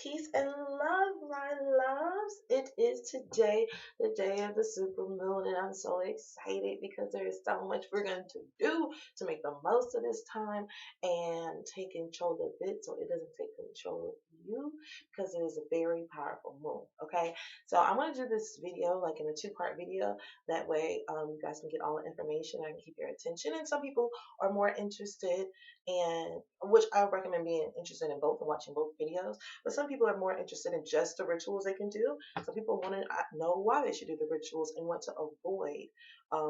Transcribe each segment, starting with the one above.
Peace and love, my loves. It is today, the day of the supermoon, and I'm so excited because there is so much we're going to do to make the most of this time and take control of it so it doesn't take control of you because it is a very powerful moon. Okay, so I'm going to do this video like in a two-part video. That way, you guys can get all the information. I can keep your attention, and some people are more interested in which I recommend being interested in both and watching both videos. But some people are more interested in just the rituals they can do. Some people want to know why they should do the rituals and what to avoid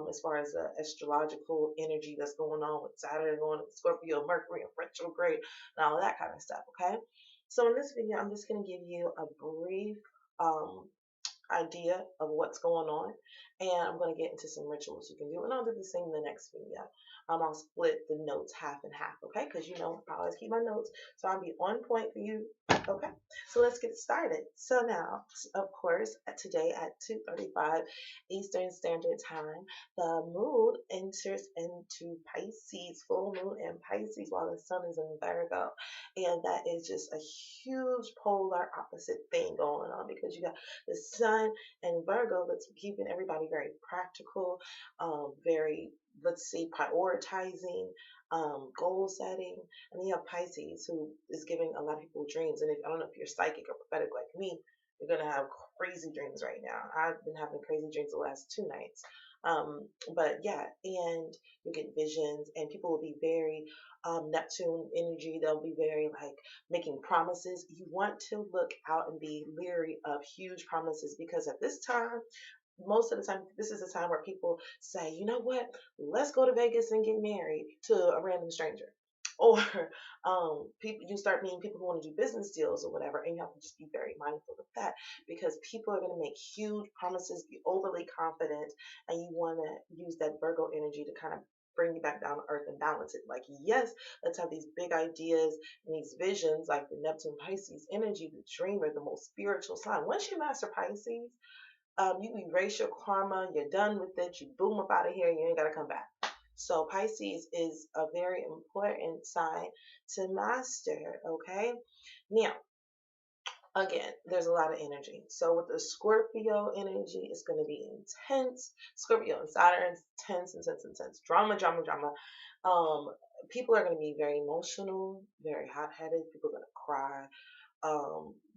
as far as the astrological energy that's going on with Saturn going to Scorpio, Mercury, and retrograde, and all of that kind of stuff. Okay. So in this video, I'm just going to give you a brief um, idea of what's going on, and I'm going to get into some rituals you can do, and I'll do the same in the next video. I'll split the notes half and half, okay? Because you know I always keep my notes, so I'll be on point for you. Okay, so let's get started. So now, of course, today at 2:35 Eastern Standard Time, the moon enters into Pisces, full moon in Pisces, while the sun is in Virgo, and that is just a huge polar opposite thing going on because you got the sun and Virgo that's keeping everybody very practical, very, let's see, prioritizing, goal setting. And then you have Pisces, who is giving a lot of people dreams. And if, I don't know if you're psychic or prophetic like me, you're going to have crazy dreams right now. I've been having crazy dreams the last 2 nights. But yeah, and you get visions, and people will be very Neptune energy. They'll be very like making promises. You want to look out and be leery of huge promises because at this time, most of the time, this is the time where people say, you know what, let's go to Vegas and get married to a random stranger. Or people, you start meeting people who want to do business deals or whatever, and you have to just be very mindful of that because people are going to make huge promises, be overly confident, and you want to use that Virgo energy to kind of bring you back down to earth and balance it. Like, yes, let's have these big ideas and these visions, like the Neptune Pisces energy, the dreamer, the most spiritual sign. Once you master Pisces, you erase your karma, you're done with it, you boom up out of here, you ain't gotta come back. So Pisces is a very important sign to master, okay? Now, again, there's a lot of energy. So with the Scorpio energy, it's going to be intense. Scorpio and Saturn, intense, intense, intense. Drama, drama, drama. Um, People are going to be very emotional, very hot-headed. People are going to cry.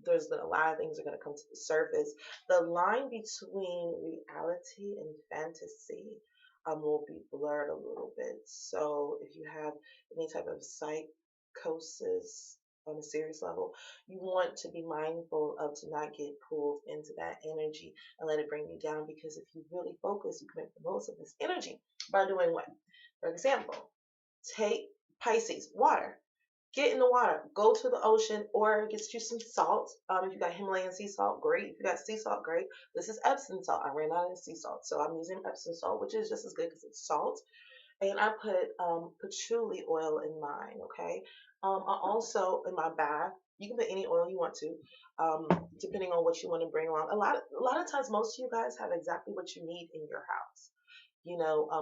There's a lot of things are going to come to the surface. The line between reality and fantasy will be blurred a little bit. So if you have any type of psychosis on a serious level, you want to be mindful of to not get pulled into that energy and let it bring you down, because if you really focus, you can make the most of this energy by doing what? For example, take Pisces, water. Get in the water. Go to the ocean or get you some salt. If you got Himalayan sea salt, great. If you got sea salt, great. This is Epsom salt. I ran out of sea salt, so I'm using Epsom salt, which is just as good because it's salt. And I put patchouli oil in mine. Okay. I also in my bath. You can put any oil you want to, depending on what you want to bring along. A lot of times, most of you guys have exactly what you need in your house,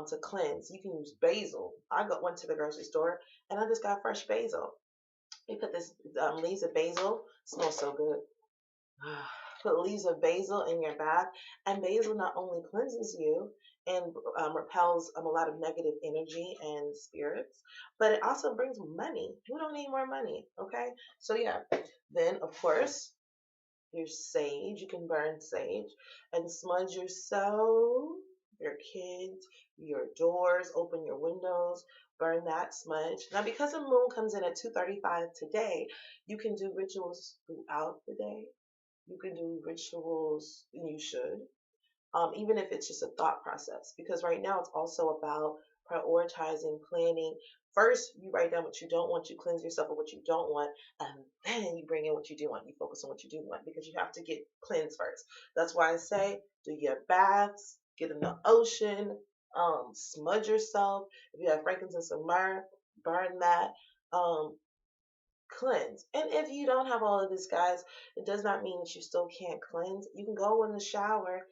to cleanse. You can use basil. Went to the grocery store and I just got fresh basil. You put this leaves of basil, smells so good. Put leaves of basil in your bath, and basil not only cleanses you and repels a lot of negative energy and spirits, but it also brings money. You don't need more money, okay? So yeah, then of course there's sage. You can burn sage and smudge yourself, your kids, your doors, open your windows, burn that smudge. Now, because the moon comes in at 2:35 today, you can do rituals throughout the day. You can do rituals, and you should, even if it's just a thought process. Because right now it's also about prioritizing, planning. First, you write down what you don't want, you cleanse yourself of what you don't want, and then you bring in what you do want. You focus on what you do want because you have to get cleansed first. That's why I say do your baths, get in the ocean, smudge yourself. If you have frankincense and myrrh, burn that. Um, Cleanse. And if you don't have all of this, guys, it does not mean that you still can't cleanse. You can go in the shower,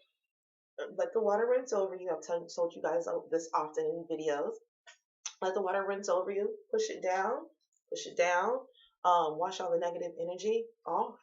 let the water rinse over you. I've told you guys this often in videos. Let the water rinse over you. Push it down. Push it down. Wash all the negative energy off.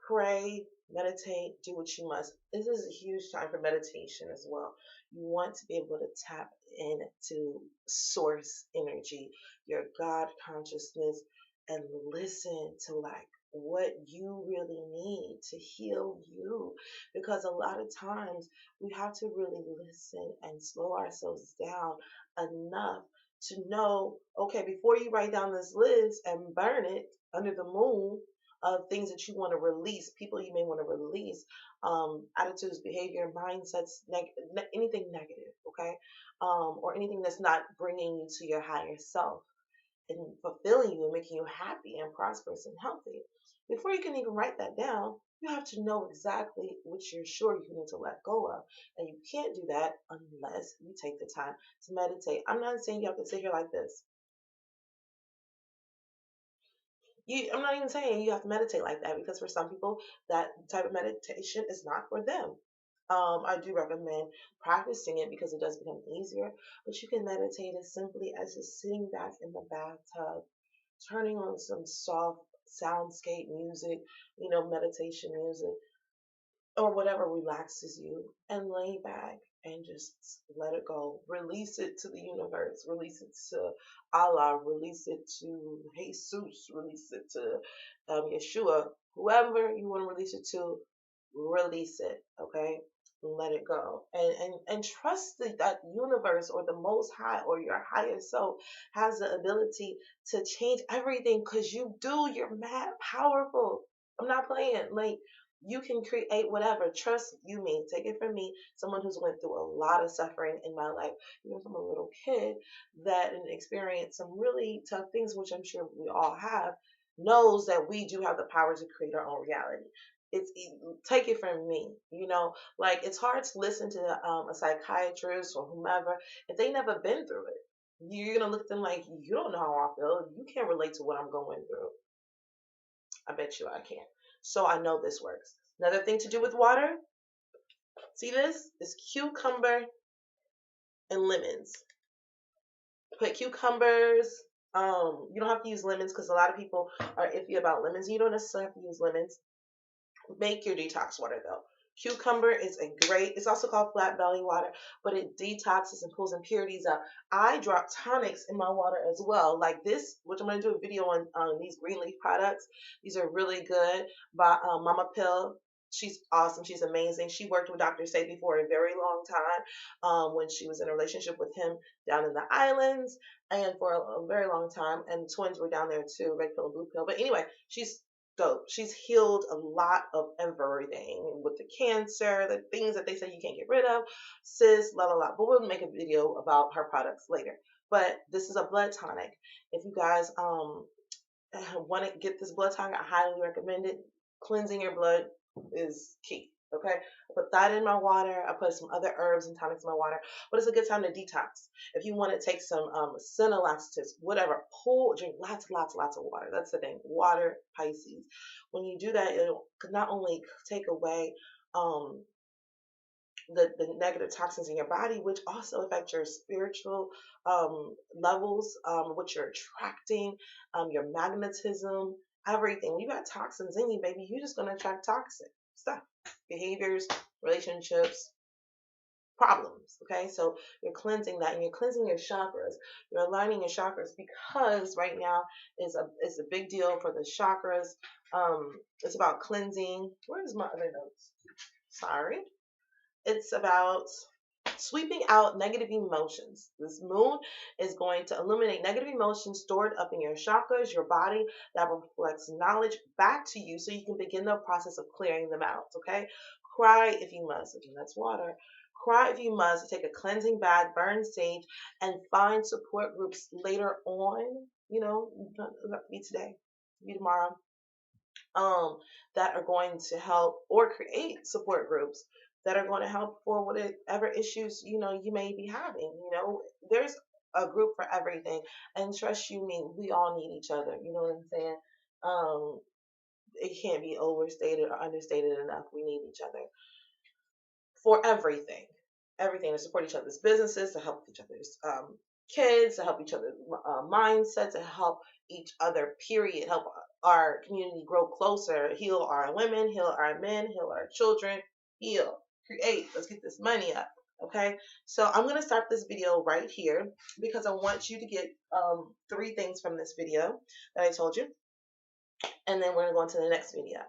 Pray, meditate, do what you must. This is a huge time for meditation as well. You want to be able to tap into source energy, your God consciousness, and listen to like what you really need to heal you. Because a lot of times we have to really listen and slow ourselves down enough to know, okay, before you write down this list and burn it under the moon, of things that you want to release, people you may want to release, attitudes, behavior, mindsets, anything negative, okay, or anything that's not bringing you to your higher self and fulfilling you and making you happy and prosperous and healthy. Before you can even write that down, you have to know exactly what you're sure you need to let go of. And you can't do that unless you take the time to meditate. I'm not saying you have to sit here like this. I'm not even saying you have to meditate like that, because for some people that type of meditation is not for them. I do recommend practicing it because it does become easier, but you can meditate as simply as just sitting back in the bathtub, turning on some soft soundscape music, meditation music, or whatever relaxes you, and lay back and just let it go. Release it to the universe, release it to Allah, release it to Jesus, release it to Yeshua, whoever you want to release it to, release it, okay? Let it go, and trust that universe or the most high or your higher self has the ability to change everything, because you do. You're mad powerful. I'm not playing. Like, you can create whatever. Trust you me. Take it from me, someone who's went through a lot of suffering in my life, even from a little kid that experienced some really tough things, which I'm sure we all have, knows that we do have the power to create our own reality. It's take it from me, like it's hard to listen to a psychiatrist or whomever if they never been through it. You're gonna look at them like, you don't know how I feel. You can't relate to what I'm going through. I bet you I can. So I know this works. Another thing to do with water, see this? Is cucumber and lemons. Put cucumbers. You don't have to use lemons because a lot of people are iffy about lemons. You don't necessarily have to use lemons. Make your detox water though. Cucumber is a great, it's also called flat belly water, but it detoxes and pulls impurities out. I drop tonics in my water as well, like this, which I'm going to do a video on these green leaf products. These are really good by Mama Pill. She's awesome. She's amazing. She worked with Dr. Sebi for a very long time when she was in a relationship with him down in the islands, and for a very long time. And twins were down there too, red pill and blue pill. But anyway, she's dope. She's healed a lot of everything with the cancer, the things that they say you can't get rid of, sis, la la la. But we'll make a video about her products later. But this is a blood tonic. If you guys want to get this blood tonic, I highly recommend it. Cleansing your blood is key. Okay, I put that in my water. I put some other herbs and tonics in my water, but it's a good time to detox. If you want to take some laxatives, whatever, drink lots of water. That's the thing. Water, Pisces. When you do that, it'll not only take away um, the negative toxins in your body, which also affect your spiritual levels, what you're attracting, your magnetism, everything. When you got toxins in you, baby, you're just going to attract toxic stuff, behaviors, relationships, problems. Okay, so you're cleansing that, and you're cleansing your chakras. You're aligning your chakras, because right now is a big deal for the chakras. It's about cleansing. Where's my other notes? Sorry. It's about sweeping out negative emotions. This moon is going to eliminate negative emotions stored up in your chakras, your body, that reflects knowledge back to you, so you can begin the process of clearing them out. Okay? Cry if you must. Again, that's water. Cry if you must. Take a cleansing bath, burn sage, and find support groups later on. Not be today, be tomorrow, that are going to help, or create support groups that are going to help for whatever issues you may be having. There's a group for everything, and trust you me, we all need each other. You know what I'm saying? It can't be overstated or understated enough. We need each other for everything to support each other's businesses, to help each other's kids, to help each other's mindset, to help each other, period, help our community grow closer, heal our women, heal our men, heal our children, heal, create. Let's get this money up. Okay, so I'm going to start this video right here because I want you to get 3 things from this video that I told you, and then we're going to go into the next video.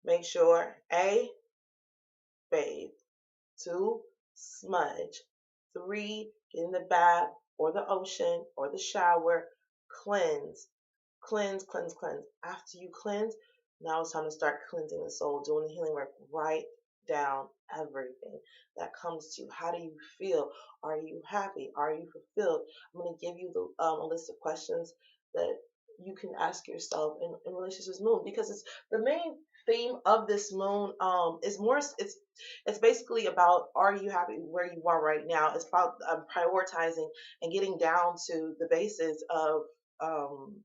Make sure A, bathe. 2, smudge. 3, get in the bath or the ocean or the shower. Cleanse. Cleanse, cleanse, cleanse. After you cleanse, now it's time to start cleansing the soul, doing the healing work. Write down everything that comes to you. How do you feel? Are you happy? Are you fulfilled? I'm going to give you a list of questions that you can ask yourself in relation to this moon, because it's the main theme of this moon. Is more, it's basically about, are you happy where you are right now? It's about prioritizing and getting down to the basis of um,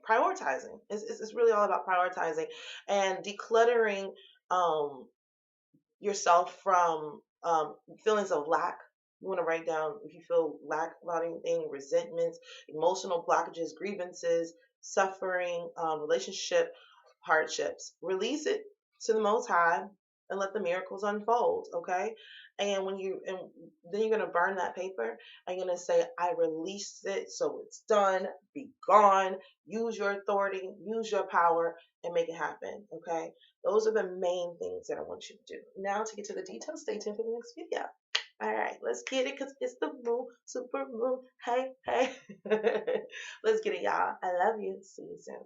prioritizing. It's really all about prioritizing and decluttering um, yourself from feelings of lack. You want to write down if you feel lack about anything, resentments, emotional blockages, grievances, suffering, relationship hardships. Release it to the Most High and let the miracles unfold. Okay, and then you're gonna burn that paper and you're gonna say, I release it, so it's done. Be gone. Use your authority. Use your power and make it happen. Okay. Those are the main things that I want you to do. Now, to get to the details, stay tuned for the next video. All right, let's get it, because it's the moon, super moon. Hey, hey. Let's get it, y'all. I love you. See you soon.